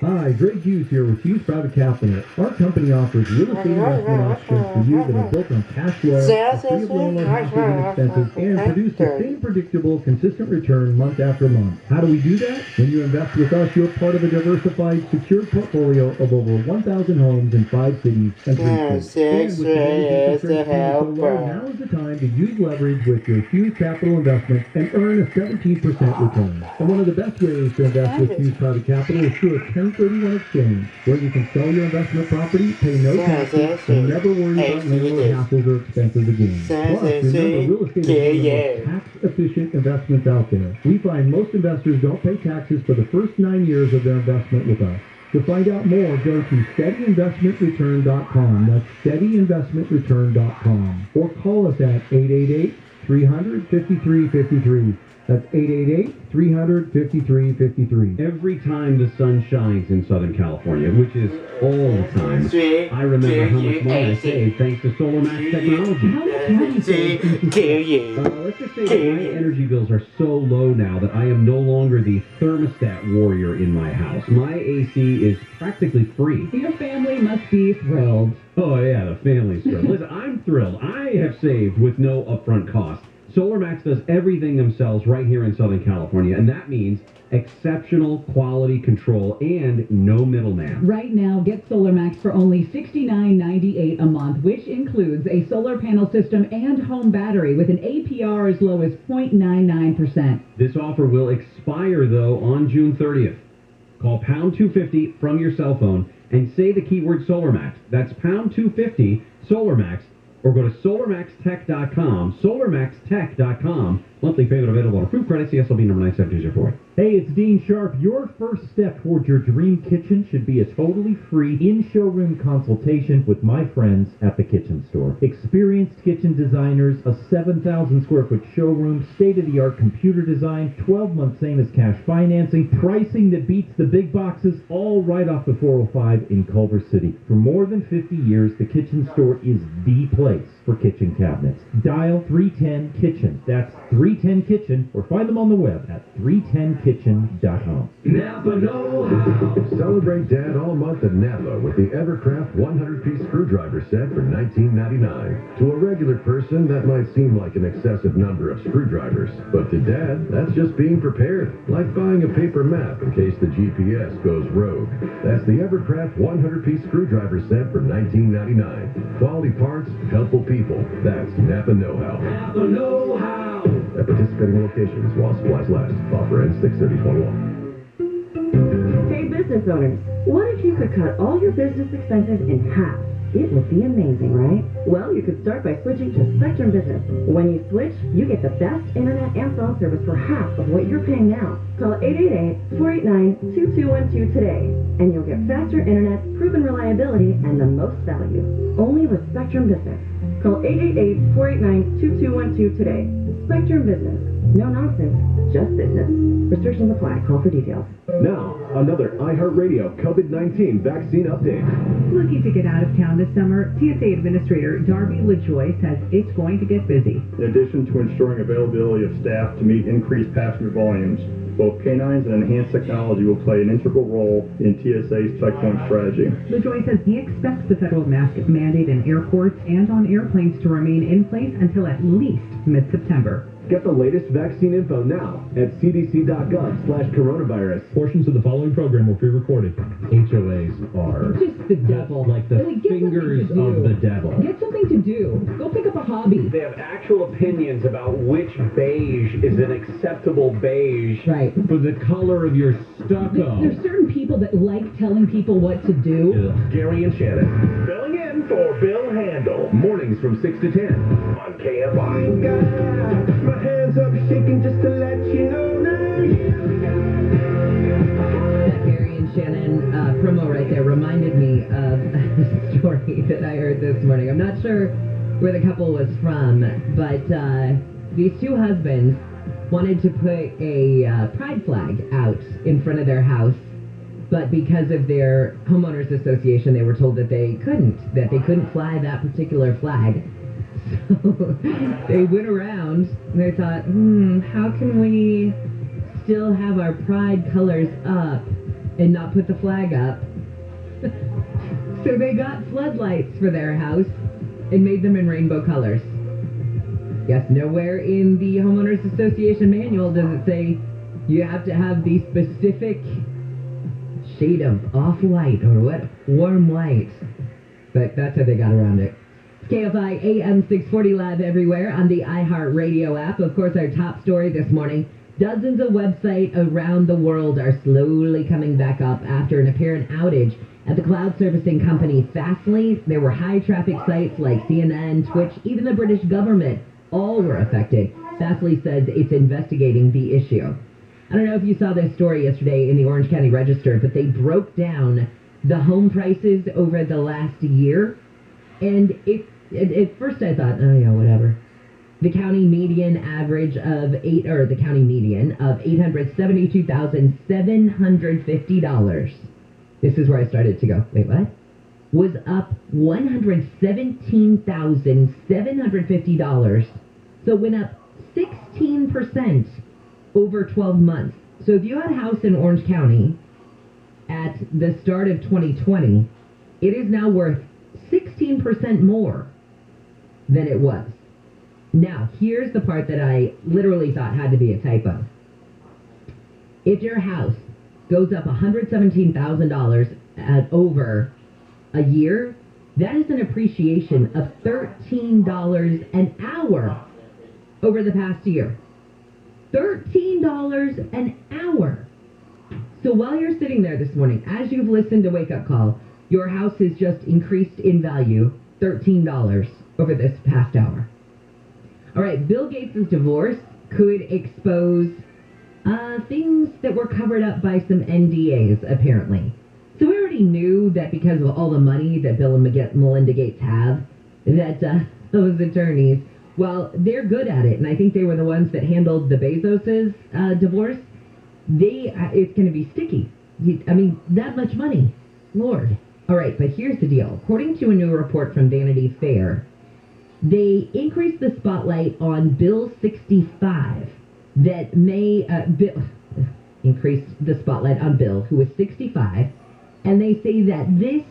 Hi, Greg Hughes here with Hughes Private Capital. Our company offers real estate investment options for you that are built on cash flow, are free of loan hassles and expenses, and produce the same predictable, consistent return month after month. How do we do that? When you invest with us, you're part of a diversified, secured portfolio of over 1,000 homes in 5 cities and 3 states. And with today's interest rates being so low, now is the time to use leverage with your Hughes Capital investment and earn a 17% return. And one of the best ways to invest with Hughes Private Capital is through a 1031 exchange, where you can sell your investment property, pay no taxes, and never worry about landlord hassles or expenses again. Plus, remember, real estate is one of the most tax-efficient investments out there. We find most investors don't pay taxes for the first 9 years of their investment with us. To find out more, go to steadyinvestmentreturn.com. That's steadyinvestmentreturn.com. Or call us at 888-300-5353. That's 888-300-5353. Every time the sun shines in Southern California, which is all the time, I remember how much money I saved thanks to Solar Max technology. How much money saved? Let's just say that my energy bills are so low now that I am no longer the thermostat warrior in my house. My AC is practically free. Your family must be thrilled. Oh yeah, the family's thrilled. Listen, I'm thrilled. I have saved with no upfront cost. SolarMax does everything themselves right here in Southern California, and that means exceptional quality control and no middleman. Right now, get SolarMax for only $69.98 a month, which includes a solar panel system and home battery with an APR as low as 0.99%. This offer will expire, though, on June 30th. Call pound 250 from your cell phone and say the keyword SolarMax. That's pound 250 SolarMax. Or go to SolarMaxTech.com, SolarMaxTech.com. Monthly payment available on approved credit, CSLB number 97204. Hey, it's Dean Sharp. Your first step towards your dream kitchen should be a totally free in-showroom consultation with my friends at the Kitchen Store. Experienced kitchen designers, a 7,000 square foot showroom, state-of-the-art computer design, 12-month same as cash financing, pricing that beats the big boxes, all right off the 405 in Culver City. For more than 50 years, the Kitchen Store is the place for kitchen cabinets. Dial 310-KITCHEN. That's 310-KITCHEN, or find them on the web at 310kitchen.com. Napa know-how. Celebrate Dad all month at Napa with the Evercraft 100-piece screwdriver set for $19.99. To a regular person, that might seem like an excessive number of screwdrivers, but to Dad, that's just being prepared, like buying a paper map in case the GPS goes rogue. That's the Evercraft 100-piece screwdriver set for $19.99. Quality parts, helpful people. That's Napa know-how. Napa know-how. At participating locations while supplies last. Offer ends 6/30/21. Hey business owners, what if you could cut all your business expenses in half? It would be amazing, right? Well, you could start by switching to Spectrum Business. When you switch, you get the best internet and phone service for half of what you're paying now. Call 888-489-2212 today, and you'll get faster internet, proven reliability, and the most value. Only with Spectrum Business. Call 888-489-2212 today. Spectrum Business. No nonsense, just business. Restrictions apply. Call for details. Now, another iHeartRadio COVID-19 vaccine update. Looking to get out of town this summer, TSA Administrator Darby LaJoy says it's going to get busy. In addition to ensuring availability of staff to meet increased passenger volumes, both canines and enhanced technology will play an integral role in TSA's checkpoint strategy. LaJoy says he expects the federal mask mandate in airports and on airplanes to remain in place until at least mid-September. Get the latest vaccine info now at cdc.gov/coronavirus. Portions of the following program were pre-recorded. HOAs are Just the devil. like the Really, get fingers something to of do. the devil. Get something to do. Go pick up a hobby. They have actual opinions about which beige is an acceptable beige Right. for the color of your stucco. There's certain people that like telling people what to do. Ugh. Gary and Shannon. Filling in for Bill Handel. Mornings from 6 to 10 on KFI. My hands up shaking just to let you know That Gary and Shannon promo right there reminded me of a story that I heard this morning. I'm not sure where the couple was from, but these two husbands wanted to put a pride flag out in front of their house, but because of their homeowners association, they were told that they couldn't fly that particular flag. So they went around and they thought, how can we still have our pride colors up and not put the flag up. So they got floodlights for their house and made them in rainbow colors. Yes, nowhere in the Homeowners Association manual does it say you have to have the specific shade of off-white or what, warm white. But that's how they got around it. KFI AM 640 live everywhere on the iHeartRadio app. Of course, our top story this morning, dozens of websites around the world are slowly coming back up after an apparent outage at the cloud servicing company Fastly. There were high-traffic sites like CNN, Twitch, even the British government. All were affected. Fastly says it's investigating the issue. I don't know if you saw this story yesterday in the Orange County Register, but they broke down the home prices over the last year. And at first I thought, oh yeah, whatever. The county median average of $872,750. This is where I started to go, wait, what? Was up $117,750. So it went up 16% over 12 months. So if you had a house in Orange County at the start of 2020, it is now worth 16% more than it was. Now, here's the part that I literally thought had to be a typo. If your house goes up $117,000 over a year, that is an appreciation of $13 an hour over the past year. $13 an hour. So while you're sitting there this morning, as you've listened to Wake Up Call, your house has just increased in value $13 over this past hour. All right, Bill Gates' divorce could expose things that were covered up by some NDAs, apparently. So we already knew that because of all the money that Bill and Melinda Gates have, that those attorneys, well, they're good at it, and I think they were the ones that handled the Bezos' divorce. It's going to be sticky. I mean, that much money. Lord. All right, but here's the deal. According to a new report from Vanity Fair, they increased the spotlight on Bill 65 that may increased the spotlight on Bill, who was 65, and they say that this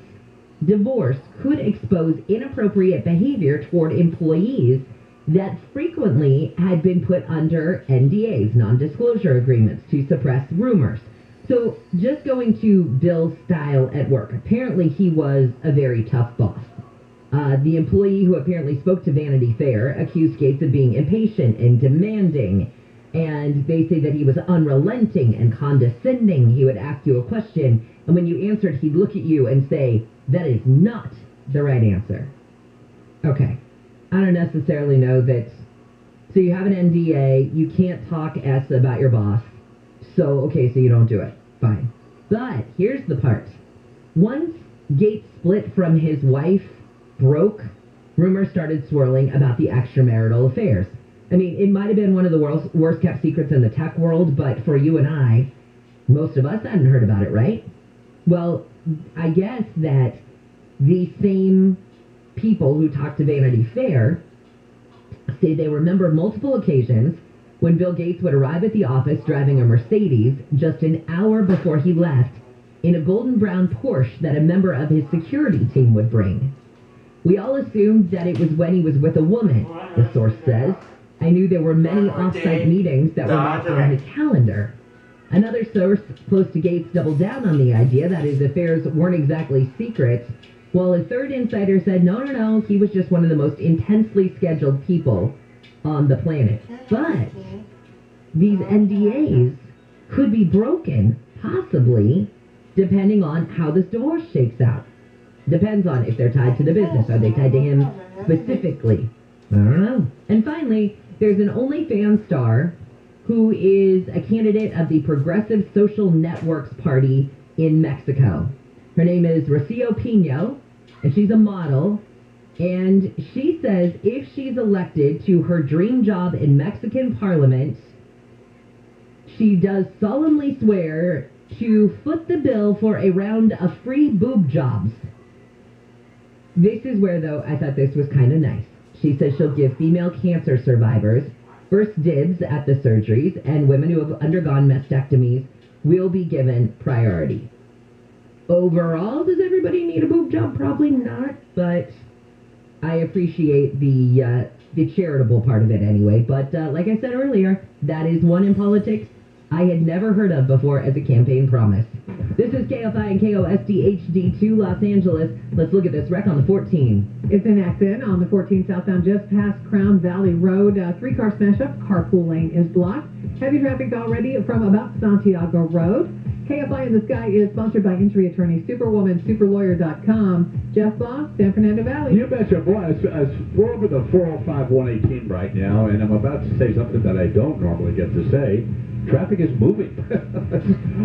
divorce could expose inappropriate behavior toward employees that frequently had been put under NDAs, non-disclosure agreements, to suppress rumors. So just going to Bill's style at work, apparently he was a very tough boss. The employee who apparently spoke to Vanity Fair accused Gates of being impatient and demanding, and they say that he was unrelenting and condescending. He would ask you a question, and when you answered, he'd look at you and say, that is not the right answer. Okay. I don't necessarily know that. So you have an NDA, you can't talk S about your boss. So, okay, so you don't do it. Fine. But here's the part. Once Gates split from his wife, broke, rumors started swirling about the extramarital affairs. I mean, it might have been one of the worst kept secrets in the tech world, but for you and I, most of us hadn't heard about it, right? Well, I guess that the same people who talked to Vanity Fair say they remember multiple occasions when Bill Gates would arrive at the office driving a Mercedes just an hour before he left in a golden brown Porsche that a member of his security team would bring. We all assumed that it was when he was with a woman, the source says. I knew there were many off-site meetings that were not on his calendar. Another source close to Gates doubled down on the idea that his affairs weren't exactly secret, while a third insider said, no, he was just one of the most intensely scheduled people on the planet. But these NDAs could be broken, possibly, depending on how this divorce shakes out. Depends on if they're tied to the business. Are they tied to him specifically? I don't know. And finally, there's an OnlyFans star who is a candidate of the Progressive Social Networks Party in Mexico. Her name is Rocio Pino, and she's a model. And she says if she's elected to her dream job in Mexican Parliament, she does solemnly swear to foot the bill for a round of free boob jobs. This is where, though, I thought this was kind of nice. She says she'll give female cancer survivors first dibs at the surgeries, and women who have undergone mastectomies will be given priority. overall, does everybody need a boob job? Probably not, but I appreciate the charitable part of it anyway. But like I said earlier, that is one in politics I had never heard of before as a campaign promise. This is KFI and KOSD HD2 Los Angeles. Let's look at this wreck on the 14. It's an accident on the 14 southbound just past Crown Valley Road. Three-car smash-up. Carpool lane is blocked. Heavy traffic already from about Santiago Road. KFI in the Sky is sponsored by injury attorney Superwoman, superlawyer.com. Jeff Boss, San Fernando Valley. You betcha, boy. We're over the 405 118 right now, and I'm about to say something that I don't normally get to say. Traffic is moving.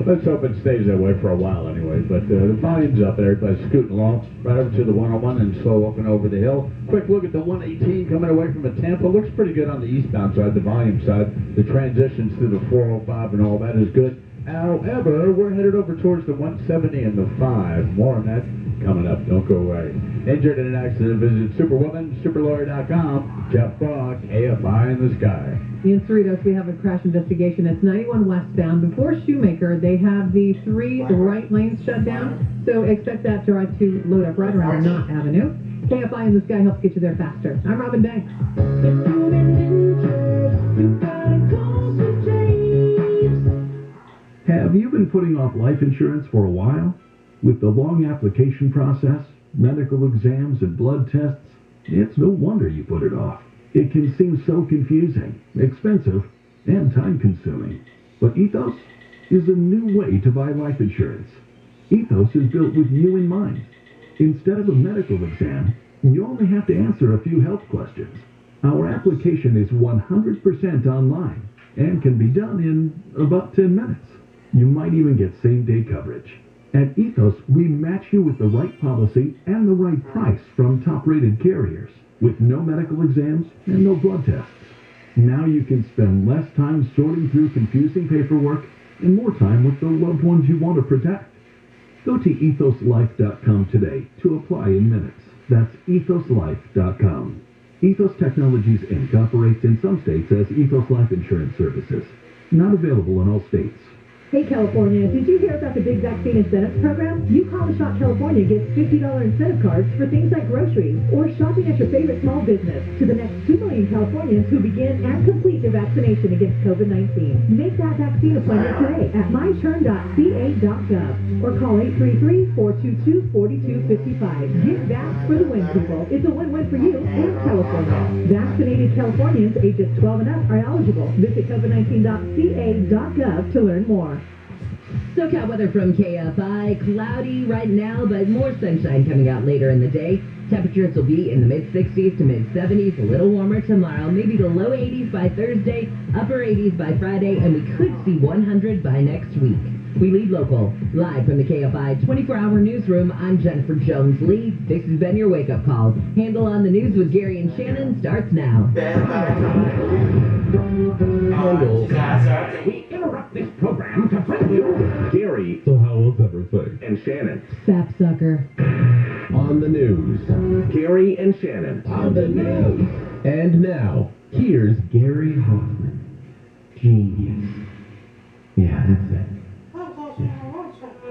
Let's hope it stays that way for a while anyway. But the volume's up there. Everybody's scooting along right over to the 101 and slow up and over the hill. Quick look at the 118 coming away from the Tampa. Looks pretty good on the eastbound side, the volume side. The transitions to the 405 and all that is good. However, we're headed over towards the 170 and the 5. More on that coming up. Don't go away. Injured in an accident, visit Superwoman, superlawyer.com. Jeff Bach, AFI in the Sky. In Cerritos, we have a crash investigation. It's 91 westbound. Before Shoemaker, they have the 3 right lanes shut down, so expect that drive to load up right around Knott Avenue. KFI in the Sky helps get you there faster. I'm Robin Banks. Have you been putting off life insurance for a while? With the long application process, medical exams, and blood tests, it's no wonder you put it off. It can seem so confusing, expensive, and time-consuming. But Ethos is a new way to buy life insurance. Ethos is built with you in mind. Instead of a medical exam, you only have to answer a few health questions. Our application is 100% online and can be done in about 10 minutes. You might even get same-day coverage. At Ethos, we match you with the right policy and the right price from top-rated carriers, with no medical exams and no blood tests. Now you can spend less time sorting through confusing paperwork and more time with the loved ones you want to protect. Go to ethoslife.com today to apply in minutes. That's ethoslife.com. Ethos Technologies Inc. operates in some states as Ethos Life Insurance Services. Not available in all states. Hey California, did you hear about the big vaccine incentives program? You Call the Shot California gets $50 incentive cards for things like groceries or shopping at your favorite small business to the next 2 million Californians who begin and complete their vaccination against COVID-19. Make that vaccine appointment today at myturn.ca.gov or call 833-422-4255. Get vax for the win, people. It's a win-win for you and California. Vaccinated Californians ages 12 and up are eligible. Visit covid19.ca.gov to learn more. SoCal weather from KFI. Cloudy right now, but more sunshine coming out later in the day. Temperatures will be in the mid-60s to mid-70s, a little warmer tomorrow, maybe the low 80s by Thursday, upper 80s by Friday, and we could see 100 by next week. We lead local. Live from the KFI 24-hour newsroom, I'm Jennifer Jones-Lee. This has been your wake-up call. Handle on the news with Gary and Shannon starts now. Handle. We interrupt this program to bring you Gary. So how old's everything? And Shannon. Sapsucker. On the news. Gary and Shannon. On the news. And now, here's Gary Hoffman. Genius. Yeah, that's it.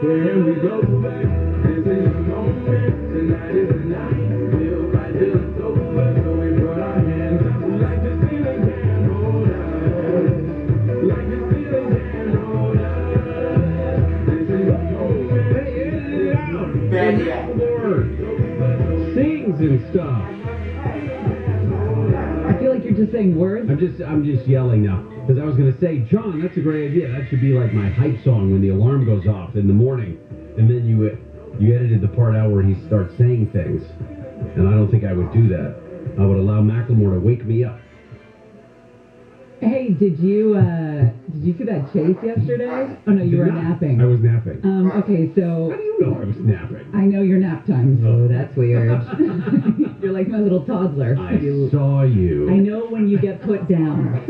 Here we go back. This is the moment. Tonight is the night. We'll fight till it's over. So we put our hands up like the ceiling can hold us. Like the ceiling can hold us. This is the moment. Bad sings and stuff. I feel like you're just saying words. I'm just yelling now. Because I was going to say, John, that's a great idea. That should be like my hype song when the alarm goes off in the morning. And then you edited the part out where he starts saying things. And I don't think I would do that. I would allow Macklemore to wake me up. Hey, did you see that chase yesterday? Oh, no, you were napping. I was napping. Okay, so... How do you know I was napping? I know your nap times. Oh, that's weird. You're like my little toddler. I saw you. I know when you get put down.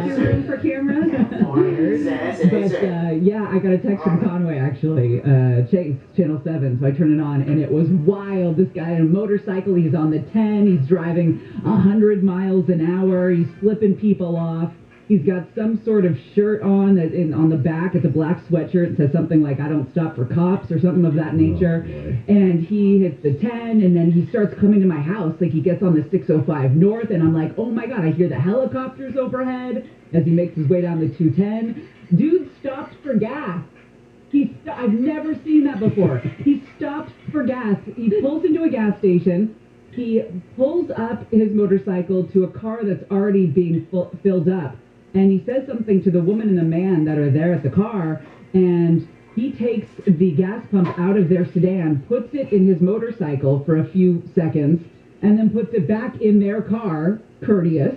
You're room for cameras? But, yeah, I got a text from Conway, actually. Chase, Channel 7, so I turned it on, and it was wild. This guy on a motorcycle, he's on the 10, he's driving 100 miles an hour, he's flipping people off. He's got some sort of shirt on that on the back. It's a black sweatshirt. It says something like, I don't stop for cops or something of that nature. And he hits the 10, and then he starts coming to my house. Like, he gets on the 605 North, and I'm like, oh, my God, I hear the helicopters overhead as he makes his way down the 210. Dude stopped for gas. I've never seen that before. He stopped for gas. He pulls into a gas station. He pulls up his motorcycle to a car that's already being filled up. And he says something to the woman and the man that are there at the car. And he takes the gas pump out of their sedan, puts it in his motorcycle for a few seconds, and then puts it back in their car, courteous,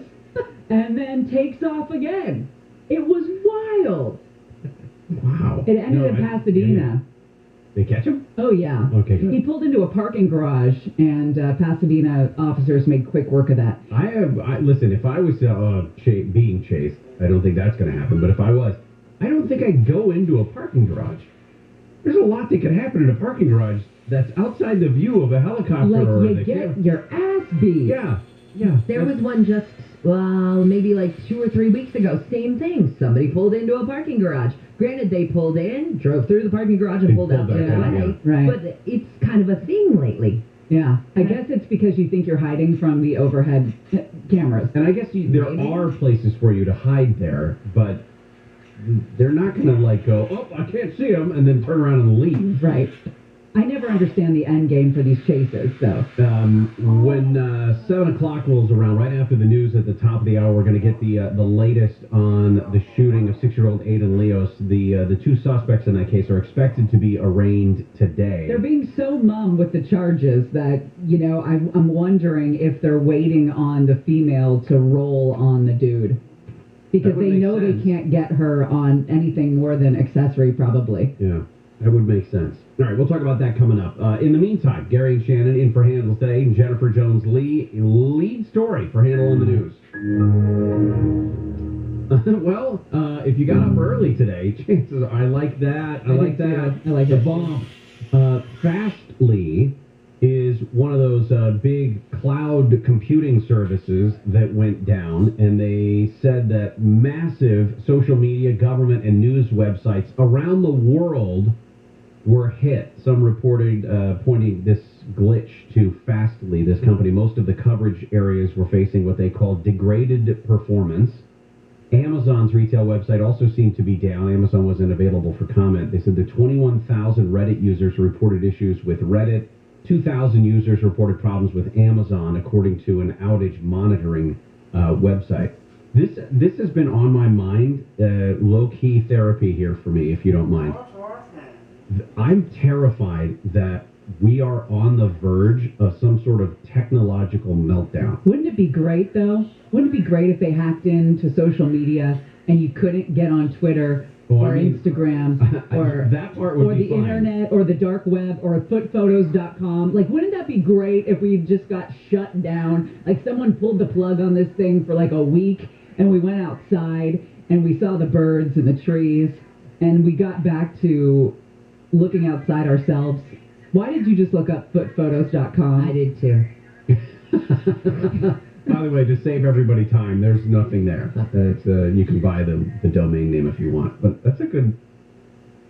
and then takes off again. It was wild. Wow. It ended in Pasadena. They catch him? Oh, yeah. Okay, good. He pulled into a parking garage, and Pasadena officers made quick work of that. Listen, if I was being chased, I don't think that's going to happen. But if I was, I don't think I'd go into a parking garage. There's a lot that could happen in a parking garage that's outside the view of a helicopter. Like, or you get your ass beat. Yeah. There was one just, maybe like 2 or 3 weeks ago. Same thing. Somebody pulled into a parking garage. Granted, they pulled in, drove through the parking garage, and pulled out the other way. Yeah. Right. But it's kind of a thing lately. Yeah. I guess it's because you think you're hiding from the overhead cameras. And I guess there are places for you to hide there, but they're not going to go, oh, I can't see them, and then turn around and leave. Right. I never understand the end game for these chases, though. When 7 o'clock rolls around, right after the news at the top of the hour, we're going to get the latest on the shooting of 6-year-old Aiden Leos. The two suspects in that case are expected to be arraigned today. They're being so mum with the charges that, I'm wondering if they're waiting on the female to roll on the dude. Because they know they can't get her on anything more than accessory, probably. Yeah. That would make sense. All right, we'll talk about that coming up. In the meantime, Gary and Shannon in for Handle today. Jennifer Jones-Lee, lead story for Handle on the News. Well, if you got up early today, chances are, I like that. I like the bomb. Fastly is one of those big cloud computing services that went down, and they said that massive social media, government, and news websites around the world were hit. Some reported pointing this glitch to Fastly, this company. Most of the coverage areas were facing what they call degraded performance. Amazon's retail website also seemed to be down. Amazon wasn't available for comment. They said the 21,000 Reddit users reported issues with Reddit. 2,000 users reported problems with Amazon, according to an outage monitoring website. This has been on my mind, low-key therapy here for me, if you don't mind. I'm terrified that we are on the verge of some sort of technological meltdown. Wouldn't it be great, though? Wouldn't it be great if they hacked into social media and you couldn't get on Twitter or Instagram or that part would or be the fine. internet or the dark web or footphotos.com? Like, wouldn't that be great if we just got shut down? Like, someone pulled the plug on this thing for like a week and we went outside and we saw the birds and the trees and we got back to looking outside ourselves. Why did you just look up footphotos.com? I did too. By the way, to save everybody time, there's nothing there. It's, you can buy the domain name if you want. But that's a good...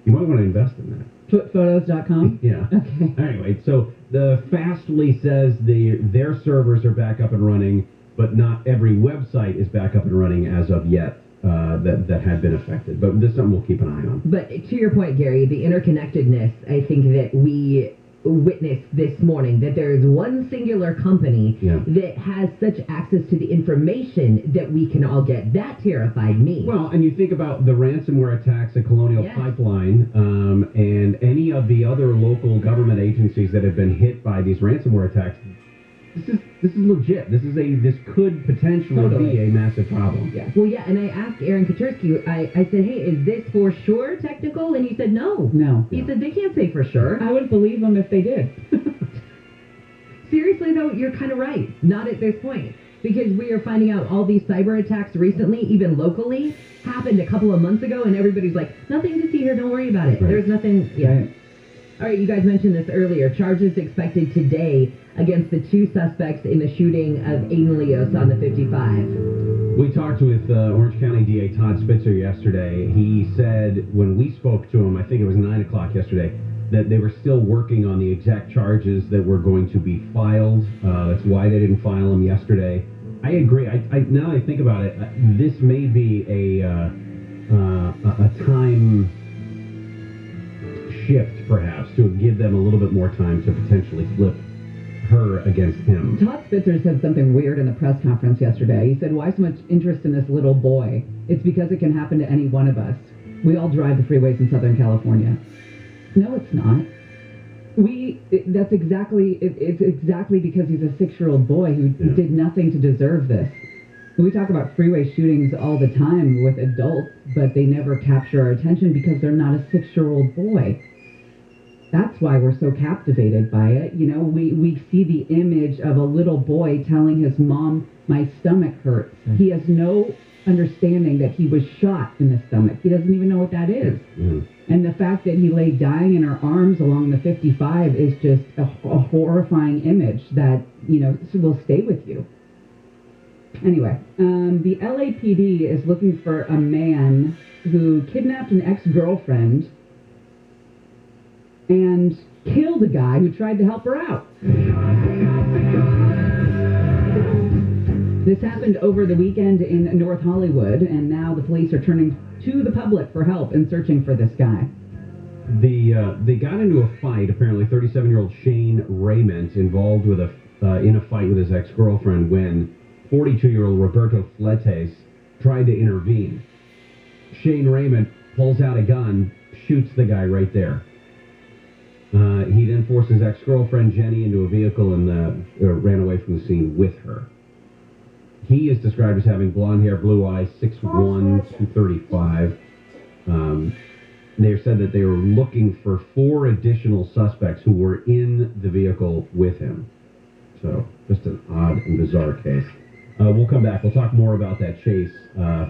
You might want to invest in that. Footphotos.com? Yeah. Okay. Anyway, so the Fastly says their servers are back up and running, but not every website is back up and running as of yet. That had been affected. But this is something we'll keep an eye on. But to your point, Gary, the interconnectedness, I think that we witnessed this morning, that there is one singular company that has such access to the information that we can all get. That terrified me. Well, and you think about the ransomware attacks at Colonial Pipeline and any of the other local government agencies that have been hit by these ransomware attacks. This is legit. This could potentially be a massive problem. Yeah. Well, yeah, and I asked Aaron Katursky, I said, hey, is this for sure technical? And he said, no. No. He said, they can't say for sure. I wouldn't believe them if they did. Seriously, though, you're kind of right. Not at this point. Because we are finding out all these cyber attacks recently, even locally, happened a couple of months ago, and everybody's like, nothing to see here, don't worry about it. Right. There's nothing, Right. All right, you guys mentioned this earlier. Charges expected today against the two suspects in the shooting of Aiden Leos on the 55. We talked with Orange County DA Todd Spitzer yesterday. He said when we spoke to him, I think it was 9 o'clock yesterday, that they were still working on the exact charges that were going to be filed. That's why they didn't file them yesterday. I agree. Now that I think about it, this may be a time shift, perhaps, to give them a little bit more time to potentially flip her against him. Todd Spitzer said something weird in the press conference yesterday. He said, why so much interest in this little boy? It's because it can happen to any one of us. We all drive the freeways in Southern California. No, it's not. It's exactly because he's a 6-year-old boy who did nothing to deserve this. We talk about freeway shootings all the time with adults, but they never capture our attention because they're not a 6-year-old boy. That's why we're so captivated by it. You know, we see the image of a little boy telling his mom, my stomach hurts. He has no understanding that he was shot in the stomach. He doesn't even know what that is. And the fact that he lay dying in her arms along the 55 is just a horrifying image that, you know, will stay with you. Anyway, the LAPD is looking for a man who kidnapped an ex-girlfriend and killed a guy who tried to help her out. This happened over the weekend in North Hollywood, and now the police are turning to the public for help in searching for this guy. They got into a fight, apparently 37-year-old Shane Raymond involved with in a fight with his ex-girlfriend when 42-year-old Roberto Fletes tried to intervene. Shane Raymond pulls out a gun, shoots the guy right there. He then forced his ex-girlfriend Jenny into a vehicle and ran away from the scene with her. He is described as having blonde hair, blue eyes, 6'1", 235. They said that they were looking for 4 additional suspects who were in the vehicle with him. So, just an odd and bizarre case. We'll come back. We'll talk more about that chase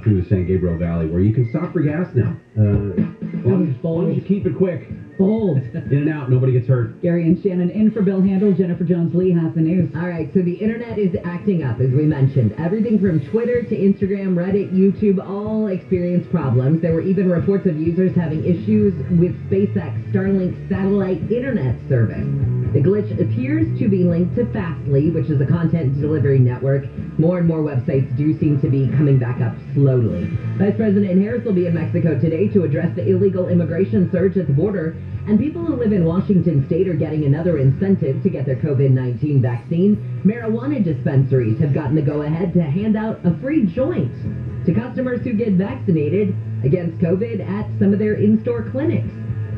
through the San Gabriel Valley, where you can stop for gas now. As long as you keep it quick. Bold. In and out, nobody gets hurt. Gary and Shannon in for Bill Handel. Jennifer Jones-Lee has the news. All right, so the internet is acting up, as we mentioned. Everything from Twitter to Instagram, Reddit, YouTube, all experience problems. There were even reports of users having issues with SpaceX Starlink satellite internet service. The glitch appears to be linked to Fastly, which is a content delivery network. More and more websites do seem to be coming back up slowly. Vice President Harris will be in Mexico today to address the illegal immigration surge at the border. And people who live in Washington State are getting another incentive to get their COVID-19 vaccine. Marijuana dispensaries have gotten the go-ahead to hand out a free joint to customers who get vaccinated against COVID at some of their in-store clinics.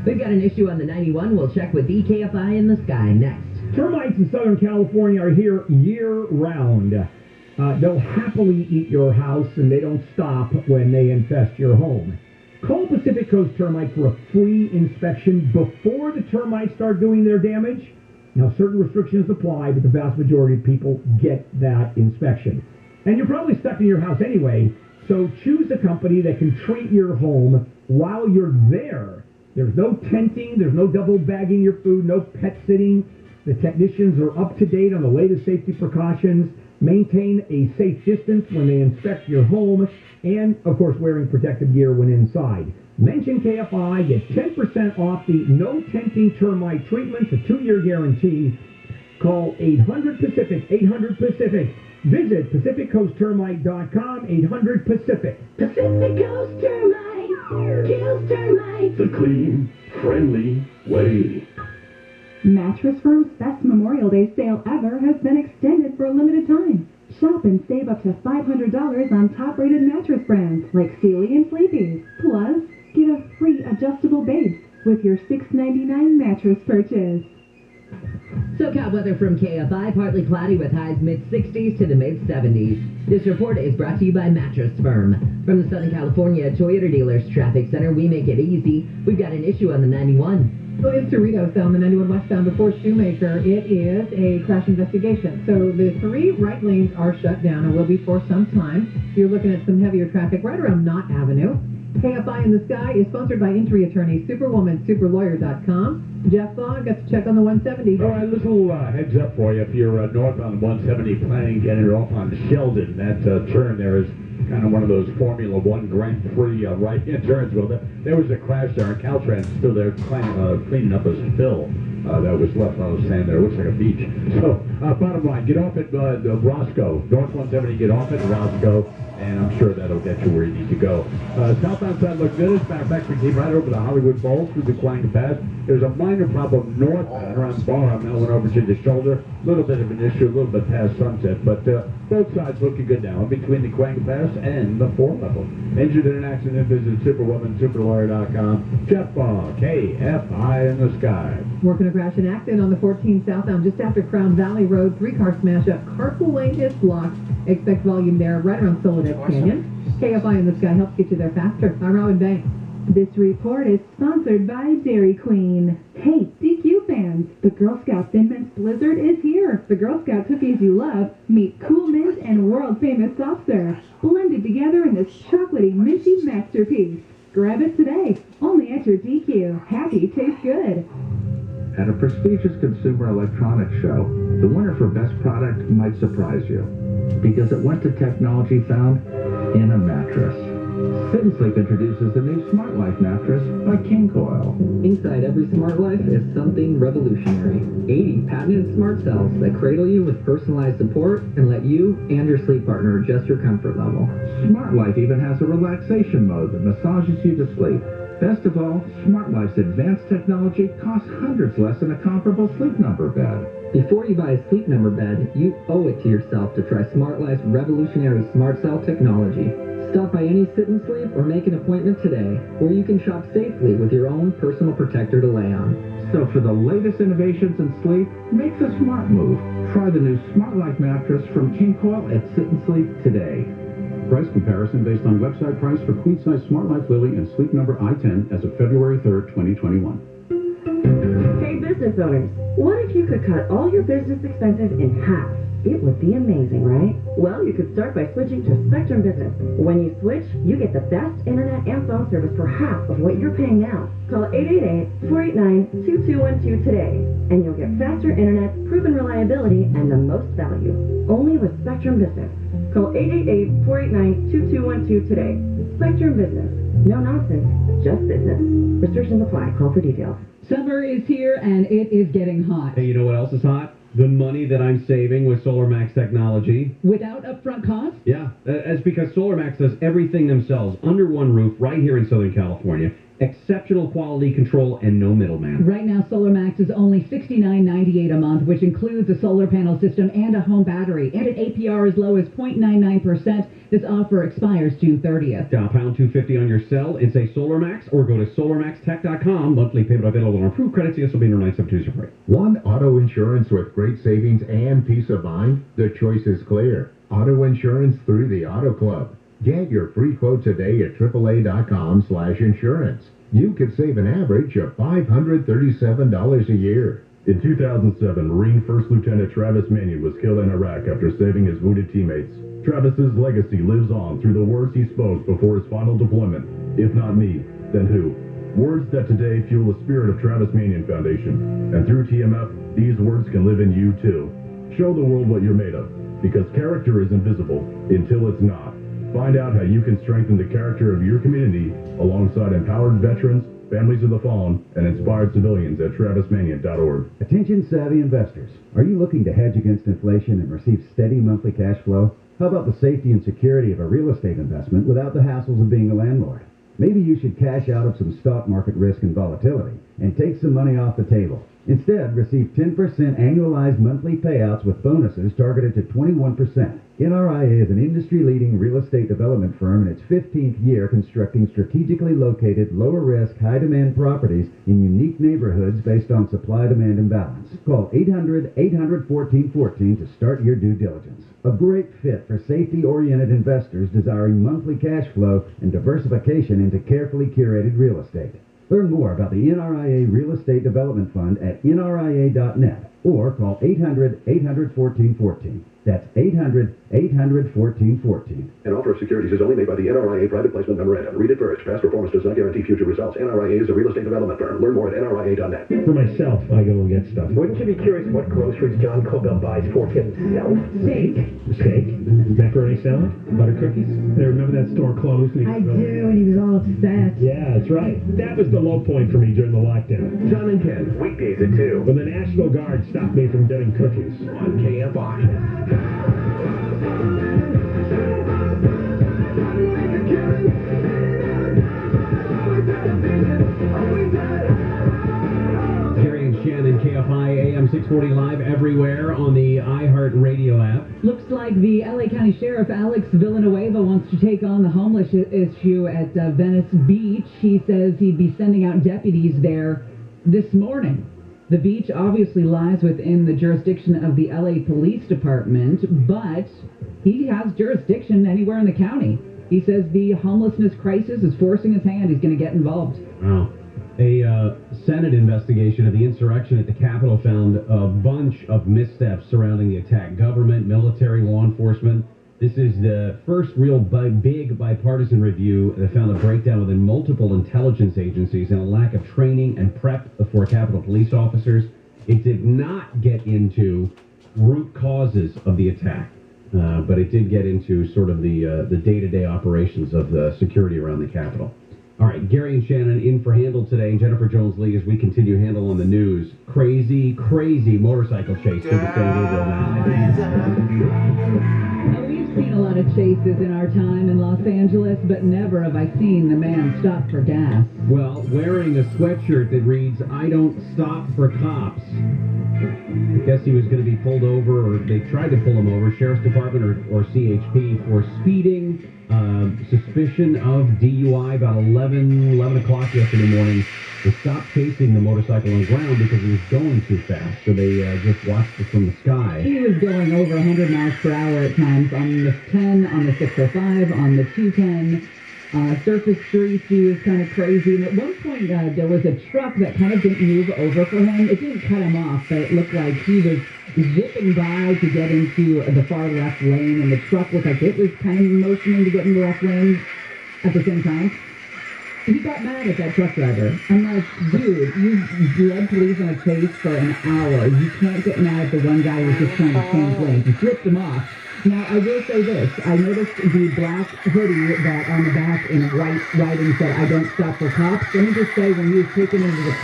We've got an issue on the 91. We'll check with the Kfi in the Sky next. Termites in Southern California are here year-round. They'll happily eat your house, and they don't stop when they infest your home. Call Pacific Coast Termite for a free inspection before the termites start doing their damage. Now, certain restrictions apply, but the vast majority of people get that inspection. And you're probably stuck in your house anyway, so choose a company that can treat your home while you're there. There's no tenting, there's no double bagging your food, no pet sitting. The technicians are up to date on the latest safety precautions. Maintain a safe distance when they inspect your home, and, of course, wearing protective gear when inside. Mention KFI, get 10% off the no tenting termite treatments, a 2-year guarantee. Call 800-PACIFIC, 800-PACIFIC. Visit PacificCoastTermite.com, 800-PACIFIC. Pacific Coast Termite kills termites. The clean, friendly way. Mattress Firm's best Memorial Day sale ever has been extended for a limited time. Shop and save up to $500 on top-rated mattress brands like Sealy and Sleepy's. Plus, get a free adjustable base with your $6.99 mattress purchase. SoCal weather from KFI, partly cloudy with highs mid-60s to the mid-70s. This report is brought to you by Mattress Firm. From the Southern California Toyota Dealers Traffic Center, we make it easy. We've got an issue on the 91. So it's Cerritos down the 91 westbound before Shoemaker. It is a crash investigation. So the 3 right lanes are shut down and will be for some time. You're looking at some heavier traffic right around Knott Avenue. KFI in the Sky is sponsored by injury attorney Superwoman, superlawyer.com. Jeff Fogg got to check on the 170. All right, little heads up for you. If you're north on 170 planning to get it off on Sheldon, that turn there is kind of one of those Formula One Grand Prix right-hand turns. Well, there was a crash there, and Caltrans is still there cleaning up a spill that was left on the sand there. It looks like a beach. So, bottom line, get off at Roscoe. North 170, get off at Roscoe, and I'm sure that'll get you where you need to go. Southbound side looks good. As a matter of fact, we came right over the Hollywood Bowl through the Quang Pass. There's a minor problem northbound around Barham. That went over to the shoulder. A little bit of an issue, a little bit past Sunset, but both sides looking good now, in between the Quang Pass and the 4-level. Injured in an accident, visit superwomansuperlawyer.com. Jeff KFI in the sky. Working a crash and accident on the 14 southbound just after Crown Valley Road. 3-car smash up. Carpool lane is blocked. Expect volume there right around Soledad Canyon. KFI in the sky helps get you there faster. I'm Robin Banks. This report is sponsored by Dairy Queen. Hey, DQ fans, the Girl Scout Thin Mints Blizzard is here. The Girl Scout cookies you love meet Cool Mint and world-famous soft serve, blended together in this chocolatey, minty masterpiece. Grab it today, only at your DQ. Happy tastes good. At a prestigious consumer electronics show, the winner for best product might surprise you because it went to technology found in a mattress. Sit and Sleep introduces the new Smart Life mattress by King Coil. Inside every Smart Life is something revolutionary. 80 patented smart cells that cradle you with personalized support and let you and your sleep partner adjust your comfort level. Smart Life even has a relaxation mode that massages you to sleep. Best of all, Smart Life's advanced technology costs hundreds less than a comparable Sleep Number bed. Before you buy a Sleep Number bed, you owe it to yourself to try Smart Life's revolutionary smart cell technology. Stop by any Sit and Sleep or make an appointment today, where you can shop safely with your own personal protector to lay on. So for the latest innovations in sleep, make the smart move. Try the new Smart Life mattress from King Coil at Sit and Sleep today. Price comparison based on website price for queen-size Smart Life Lily and Sleep Number I-10 as of February 3rd, 2021. Hey business owners, what if you could cut all your business expenses in half? It would be amazing, right? Well, you could start by switching to Spectrum Business. When you switch, you get the best internet and phone service for half of what you're paying now. Call 888-489-2212 today, and you'll get faster internet, proven reliability, and the most value. Only with Spectrum Business. Call 888-489-2212 today. Spectrum Business. No nonsense, just business. Restrictions apply. Call for details. Summer is here, and it is getting hot. Hey, you know what else is hot? The money that I'm saving with SolarMax technology. Without upfront cost? Yeah, that's because SolarMax does everything themselves under one roof right here in Southern California. Exceptional quality control and no middleman. Right now, SolarMax is only $69.98 a month, which includes a solar panel system and a home battery, and an APR as low as 0.99%. This offer expires June 30th. Dial pound 250 on your cell and say SolarMax, or go to solarmaxtech.com. Monthly payment available on approved credits. CSL being 972 free. Want auto insurance with great savings and peace of mind? The choice is clear. Auto insurance through the Auto Club. Get your free quote today at AAA.com/insurance. You could save an average of $537 a year. In 2007, Marine First Lieutenant Travis Manion was killed in Iraq after saving his wounded teammates. Travis's legacy lives on through the words he spoke before his final deployment. If not me, then who? Words that today fuel the spirit of Travis Manion Foundation. And through TMF, these words can live in you too. Show the world what you're made of, because character is invisible until it's not. Find out how you can strengthen the character of your community alongside empowered veterans, families of the fallen, and inspired civilians at travismanion.org. Attention savvy investors. Are you looking to hedge against inflation and receive steady monthly cash flow? How about the safety and security of a real estate investment without the hassles of being a landlord? Maybe you should cash out of some stock market risk and volatility and take some money off the table. Instead, receive 10% annualized monthly payouts with bonuses targeted to 21%. NRIA is an industry-leading real estate development firm in its 15th year constructing strategically located, lower-risk, high-demand properties in unique neighborhoods based on supply-demand imbalance. Call 800-800-1414 to start your due diligence. A great fit for safety-oriented investors desiring monthly cash flow and diversification into carefully curated real estate. Learn more about the NRIA Real Estate Development Fund at nria.net or call 800-800-1414. That's 800-800-1414. An offer of securities is only made by the NRIA Private Placement Memorandum. Read it first. Past performance does not guarantee future results. NRIA is a real estate development firm. Learn more at nria.net. For myself, I go and get stuff. Wouldn't you be curious what groceries John Cobell buys for himself? Steak, macaroni salad, butter cookies. I remember that store closed. I do, and he was all upset. Yeah, that's right. That was the low point for me during the lockdown. John and Ken, weekdays at 2. When the National Guard stopped me from getting cookies. On KFI. Jerry and Shannon, KFI AM 640 live everywhere on the iHeartRadio app. Looks like the LA County Sheriff Alex Villanueva wants to take on the homeless issue at Venice Beach. He says he'd be sending out deputies there this morning. The beach obviously lies within the jurisdiction of the LA Police Department, but he has jurisdiction anywhere in the county. He says the homelessness crisis is forcing his hand. He's going to get involved. Wow. A Senate investigation of the insurrection at the Capitol found a bunch of missteps surrounding the attack. Government, military, law enforcement. This is the first real big bipartisan review that found a breakdown within multiple intelligence agencies and a lack of training and prep for Capitol police officers. It did not get into root causes of the attack, but it did get into sort of the day-to-day operations of the security around the Capitol. All right, Gary and Shannon in for Handle today, and Jennifer Jones-Lee as we continue Handle on the news. Crazy motorcycle chase through the San Gabriel Valley. We've seen a lot of chases in our time in Los Angeles, but never have I seen the man stop for gas. Well, wearing a sweatshirt that reads, "I don't stop for cops." I guess he was going to be pulled over, or they tried to pull him over, Sheriff's Department or CHP, for speeding, suspicion of DUI about 11 o'clock yesterday morning. They stopped chasing the motorcycle on the ground because he was going too fast, so they just watched it from the sky. He was going over 100 miles per hour at times on the 10, on the 605, on the 210. Surface streets, he was kind of crazy. And at one point, there was a truck that kind of didn't move over for him. It didn't cut him off, but it looked like he was zipping by to get into the far left lane, and the truck looked like it was kind of motioning to get in the left lane at the same time. He got mad at that truck driver. I'm like, dude, you led police on a chase for an hour. You can't get mad at the one guy who's just trying to change lanes. You flipped him off. Now, I will say this. I noticed the black hoodie that on the back in white writing said, "I don't stop for cops." Let me just say, when he was taken into the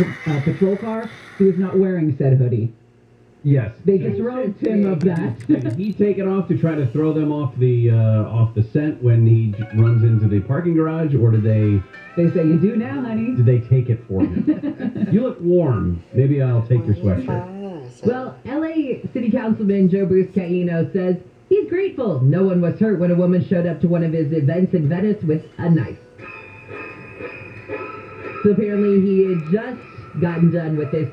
patrol car, he was not wearing said hoodie. Yes. They just robbed him of that. Did he take it off to try to throw them off the scent when he runs into the parking garage, or did they... They say, "You do now, honey." Did they take it for him? You look warm. Maybe I'll take your sweatshirt. Well, LA City Councilman Joe Buscaino says he's grateful no one was hurt when a woman showed up to one of his events in Venice with a knife. So apparently he had just gotten done with this